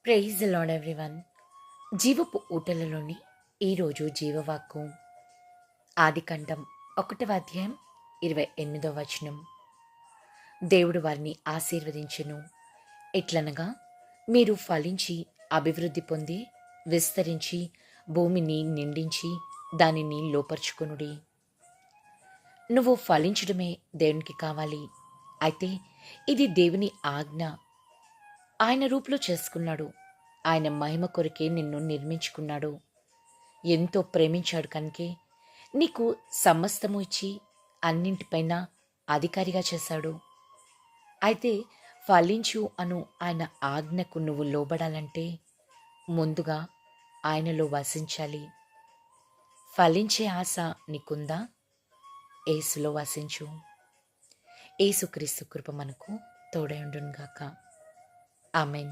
Praise the lord everyone. జీవపు ఊటలలోని ఈరోజు జీవవాక్కు ఆదికాండం 1వ అధ్యాయం 28వ వచనం. దేవుడు వారిని ఆశీర్వదించెను. ఎట్లనగా, మీరు ఫలించి అభివృద్ధి పొంది విస్తరించి భూమిని నిండించి దానిని లోపరుచుకొనుడి. నువ్వు ఫలించడమే దేవునికి కావాలి. అయితే ఇది దేవుని ఆజ్ఞ. ఆయన రూపులో చేసుకున్నాడు. ఆయన మహిమ కొరకే నిన్ను నిర్మించుకున్నాడు. ఎంతో ప్రేమించాడు కనుకే నీకు సమస్తము ఇచ్చి అన్నింటిపైన అధికారిగా చేశాడు. అయితే ఫలించు అను ఆయన ఆజ్ఞకు నువ్వు లోబడాలంటే ముందుగా ఆయనలో వసించాలి. ఫలించే ఆశ నీకుందా? యేసులో వసించు. యేసుక్రీస్తు కృప మనకు తోడై ఉండునుగాక. ఆమెన్.